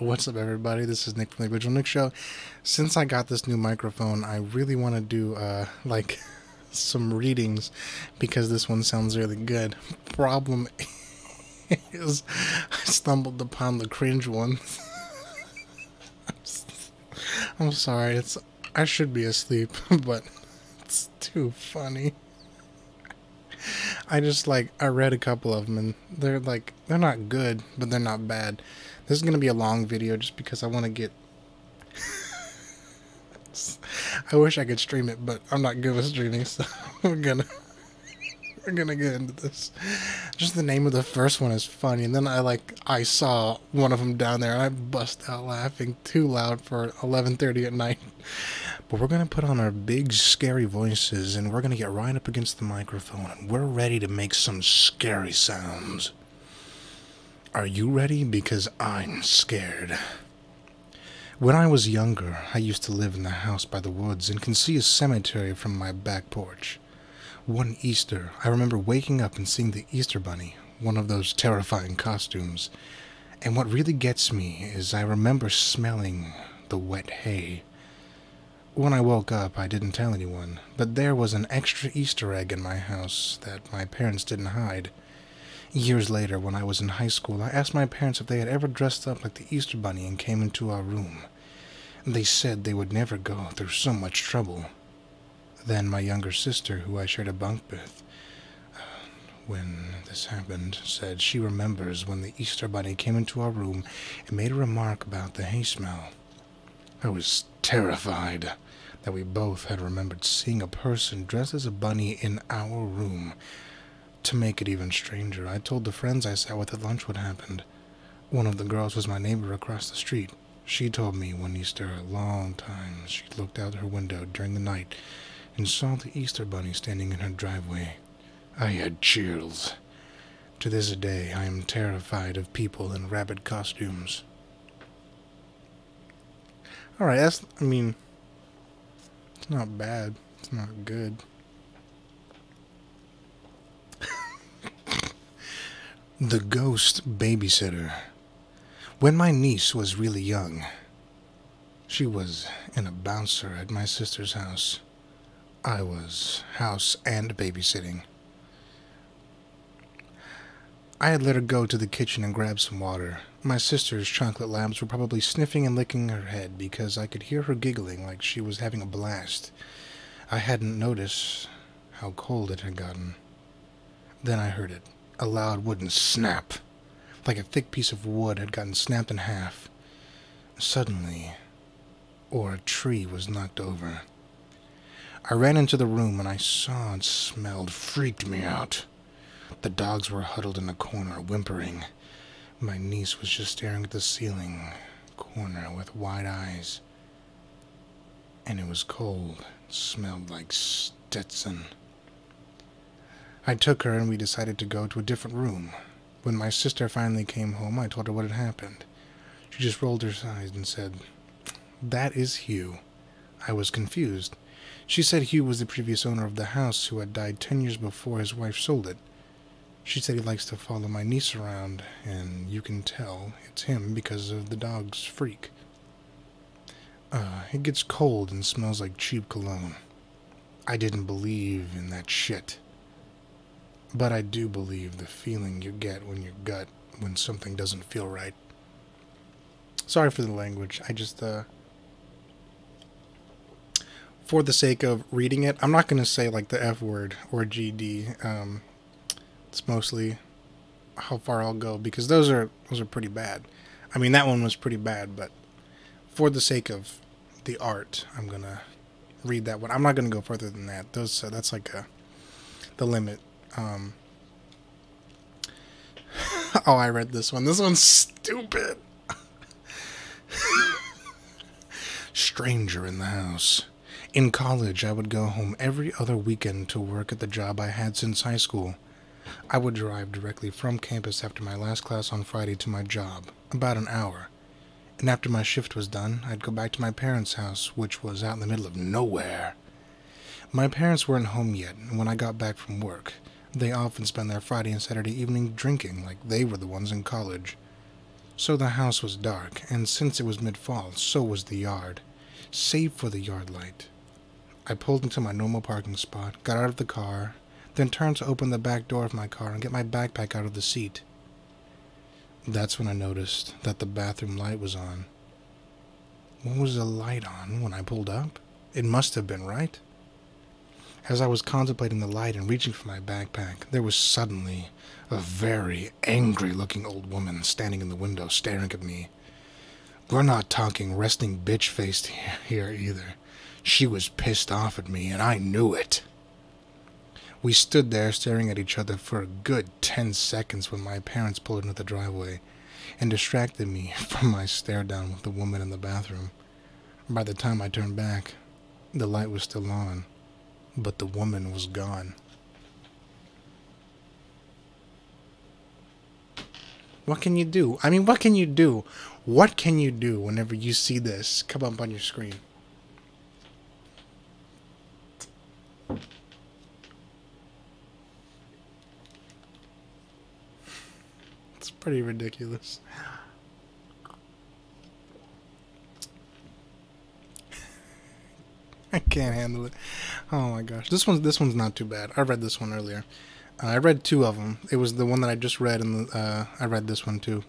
What's up, everybody? This is Nick from the OriginalNick Show. Since I got this new microphone, I really want to do like some readings because this one sounds really good. Problem is, I stumbled upon the cringe ones. I'm sorry. I should be asleep, but it's too funny. I read a couple of them and they're not good, but they're not bad. This is going to be a long video just because I want to get... I wish I could stream it, but I'm not good with streaming, so we're gonna get into this. Just the name of the first one is funny, and then I saw one of them down there and I bust out laughing too loud for 11:30 at night. But we're going to put on our big scary voices and we're going to get right up against the microphone and we're ready to make some scary sounds. Are you ready? Because I'm scared. When I was younger, I used to live in the house by the woods and can see a cemetery from my back porch. One Easter, I remember waking up and seeing the Easter Bunny, one of those terrifying costumes. And what really gets me is I remember smelling the wet hay. When I woke up, I didn't tell anyone, but there was an extra Easter egg in my house that my parents didn't hide. Years later, when I was in high school, I asked my parents if they had ever dressed up like the Easter Bunny and came into our room. They said they would never go through so much trouble. Then my younger sister, who I shared a bunk with, when this happened, said she remembers when the Easter Bunny came into our room and made a remark about the hay smell. I was terrified that we both had remembered seeing a person dressed as a bunny in our room. To make it even stranger, I told the friends I sat with at lunch what happened. One of the girls was my neighbor across the street. She told me one Easter a long time she looked out her window during the night and saw the Easter Bunny standing in her driveway. I had chills. To this day, I am terrified of people in rabbit costumes. Alright, it's not bad. It's not good. The Ghost Babysitter. When my niece was really young, she was in a bouncer at my sister's house. I was house and babysitting. I had let her go to the kitchen and grab some water. My sister's chocolate labs were probably sniffing and licking her head because I could hear her giggling like she was having a blast. I hadn't noticed how cold it had gotten. Then I heard it. A loud wooden snap, like a thick piece of wood had gotten snapped in half. Suddenly, a tree was knocked over. I ran into the room and I saw and smelled freaked me out. The dogs were huddled in a corner, whimpering. My niece was just staring at the ceiling corner with wide eyes. And it was cold. It smelled like Stetson. I took her and we decided to go to a different room. When my sister finally came home, I told her what had happened. She just rolled her eyes and said, "That is Hugh." I was confused. She said Hugh was the previous owner of the house who had died 10 years before his wife sold it. She said he likes to follow my niece around, and you can tell it's him because of the dog's freak. It gets cold and smells like cheap cologne. I didn't believe in that shit. But I do believe the feeling you get when your gut when something doesn't feel right. Sorry for the language. I just, for the sake of reading it, I'm not going to say like the F word or GD. It's mostly how far I'll go because those are pretty bad. I mean, that one was pretty bad, but for the sake of the art, I'm going to read that one. I'm not going to go further than that. That's like the limit. Oh, I read this one. This one's stupid. Stranger in the house. In college, I would go home every other weekend to work at the job I had since high school. I would drive directly from campus after my last class on Friday to my job, about an hour. And after my shift was done, I'd go back to my parents' house, which was out in the middle of nowhere. My parents weren't home yet, and when I got back from work, they often spent their Friday and Saturday evening drinking like they were the ones in college. So the house was dark, and since it was mid-fall, so was the yard, save for the yard light. I pulled into my normal parking spot, got out of the car, then turned to open the back door of my car and get my backpack out of the seat. That's when I noticed that the bathroom light was on. What was the light on when I pulled up? It must have been, right? As I was contemplating the light and reaching for my backpack, there was suddenly a very angry-looking old woman standing in the window staring at me. We're not talking resting bitch-faced here either. She was pissed off at me, and I knew it. We stood there staring at each other for a good 10 seconds when my parents pulled into the driveway and distracted me from my stare down with the woman in the bathroom. By the time I turned back, the light was still on, but the woman was gone. What can you do? I mean, what can you do? What can you do whenever you see this come up on your screen? It's pretty ridiculous. I can't handle it. Oh my gosh. This one's not too bad. I read this one earlier. I read 2 of them. It was the one that I just read, and I read this one too.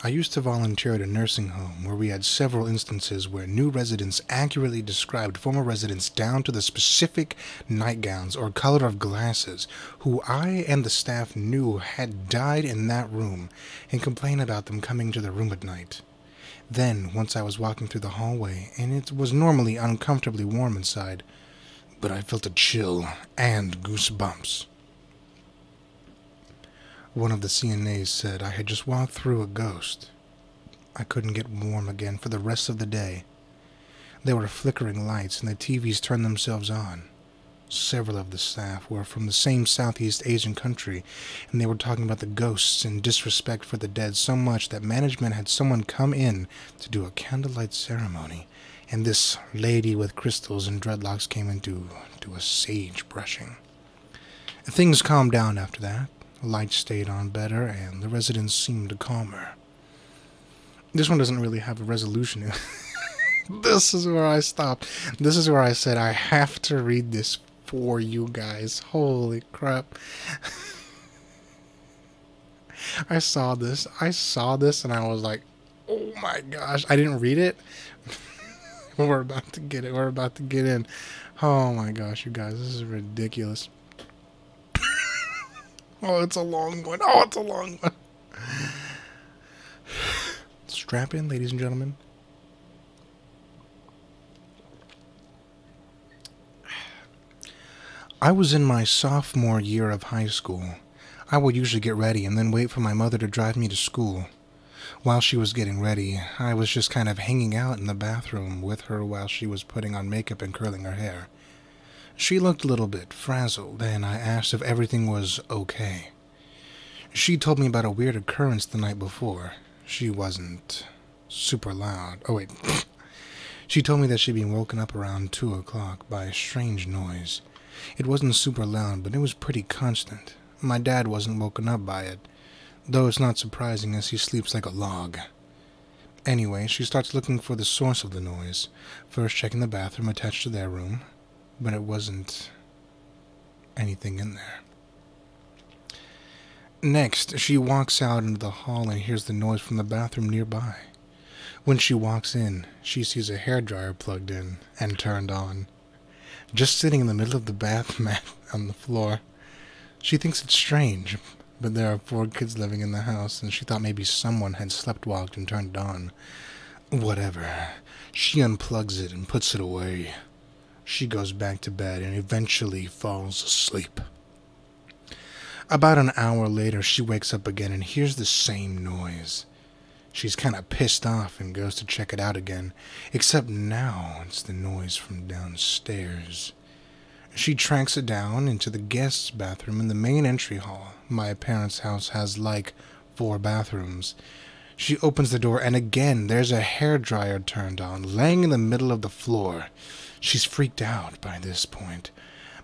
I used to volunteer at a nursing home where we had several instances where new residents accurately described former residents down to the specific nightgowns or color of glasses who I and the staff knew had died in that room and complained about them coming to the room at night. Then, once I was walking through the hallway, and it was normally uncomfortably warm inside, but I felt a chill and goosebumps. One of the CNAs said I had just walked through a ghost. I couldn't get warm again for the rest of the day. There were flickering lights and the TVs turned themselves on. Several of the staff were from the same Southeast Asian country, and they were talking about the ghosts and disrespect for the dead so much that management had someone come in to do a candlelight ceremony, and this lady with crystals and dreadlocks came in to do a sage brushing. Things calmed down after that. Lights stayed on better, and the residents seemed calmer. This one doesn't really have a resolution. This is where I stopped. This is where I said I have to read this for you guys. Holy crap. I saw this and I was like, oh my gosh. I didn't read it. We're about to get it. We're about to get in. Oh my gosh, you guys. This is ridiculous. Oh, it's a long one. Oh, it's a long one. Strap in, ladies and gentlemen. I was in my sophomore year of high school. I would usually get ready and then wait for my mother to drive me to school. While she was getting ready, I was just kind of hanging out in the bathroom with her while she was putting on makeup and curling her hair. She looked a little bit frazzled, and I asked if everything was okay. She told me about a weird occurrence the night before. She wasn't super loud. Oh, wait. She told me that she'd been woken up around 2 o'clock by a strange noise. It wasn't super loud, but it was pretty constant. My dad wasn't woken up by it, though it's not surprising as he sleeps like a log. Anyway, she starts looking for the source of the noise, first checking the bathroom attached to their room, but it wasn't anything in there. Next, she walks out into the hall and hears the noise from the bathroom nearby. When she walks in, she sees a hairdryer plugged in and turned on, just sitting in the middle of the bath mat on the floor. She thinks it's strange, but there are 4 kids living in the house, and she thought maybe someone had sleptwalked and turned it on. Whatever. She unplugs it and puts it away. She goes back to bed and eventually falls asleep. About an hour later, she wakes up again and hears the same noise. She's kind of pissed off and goes to check it out again, except now it's the noise from downstairs. She tracks it down into the guest's bathroom in the main entry hall. My parents' house has like 4 bathrooms. She opens the door and again there's a hairdryer turned on, laying in the middle of the floor. She's freaked out by this point,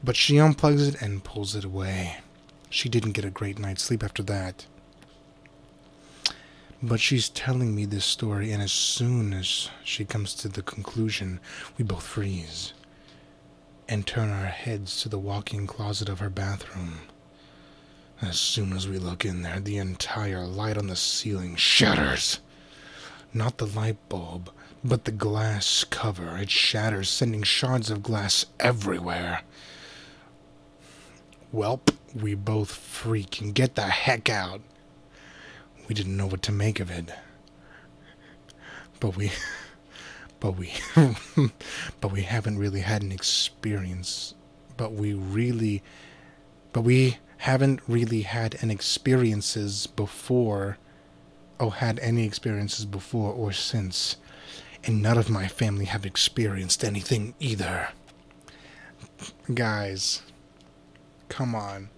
but she unplugs it and pulls it away. She didn't get a great night's sleep after that. But she's telling me this story, and as soon as she comes to the conclusion, we both freeze and turn our heads to the walk-in closet of her bathroom. As soon as we look in there, the entire light on the ceiling shatters. Not the light bulb, but the glass cover. It shatters, sending shards of glass everywhere. Welp, we both freak and get the heck out. We didn't know what to make of it. But we haven't really had an experience. But we haven't really had any experiences before or since. And none of my family have experienced anything either. Guys, come on.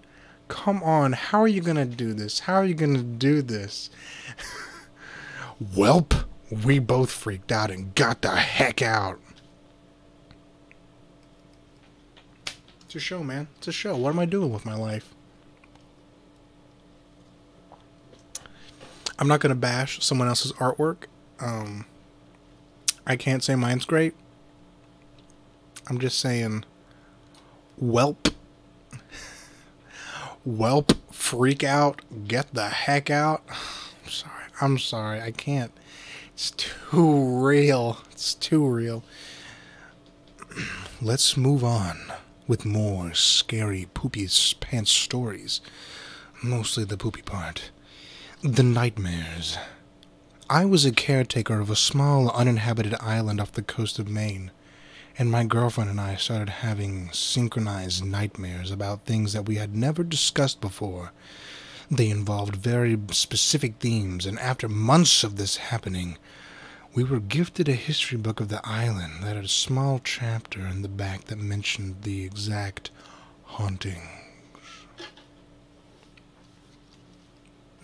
Come on, how are you gonna do this? How are you gonna do this? Welp, we both freaked out and got the heck out. It's a show, man. It's a show. What am I doing with my life? I'm not gonna bash someone else's artwork. I can't say mine's great. I'm just saying, welp. Welp, freak out, get the heck out. I'm sorry, I can't. It's too real. It's too real. Let's move on with more scary poopy pants stories. Mostly the poopy part. The nightmares. I was a caretaker of a small uninhabited island off the coast of Maine, and my girlfriend and I started having synchronized nightmares about things that we had never discussed before. They involved very specific themes, and after months of this happening, we were gifted a history book of the island that had a small chapter in the back that mentioned the exact haunting.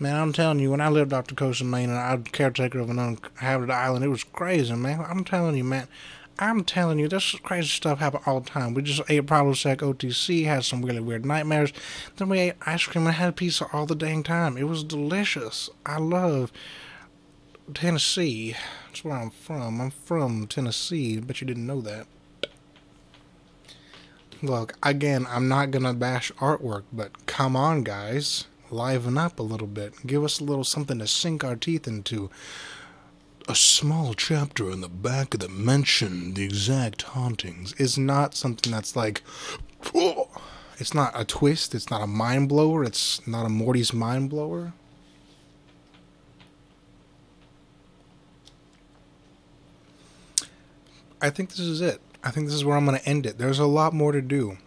Man, I'm telling you, when I lived off the coast of Maine and I was caretaker of an uninhabited island, it was crazy, man. I'm telling you, man. I'm telling you, this crazy stuff happen all the time. We just ate Prilosec OTC, had some really weird nightmares. Then we ate ice cream and had pizza all the dang time. It was delicious. I love Tennessee. That's where I'm from. I'm from Tennessee. I bet you didn't know that. Look, again, I'm not going to bash artwork, but come on, guys. Liven up a little bit. Give us a little something to sink our teeth into. A small chapter in the back that mentioned the exact hauntings is not something that's like, oh, it's not a twist, it's not a mind blower, it's not a Morty's mind blower. I think this is it. I think this is where I'm going to end it. There's a lot more to do,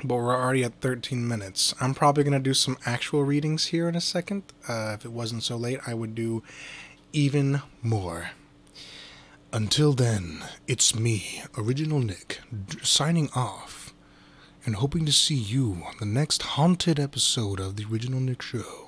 but we're already at 13 minutes. I'm probably going to do some actual readings here in a second. If it wasn't so late, I would do even more. Until then, it's me, OriginalNick, signing off and hoping to see you on the next haunted episode of the OriginalNick Show.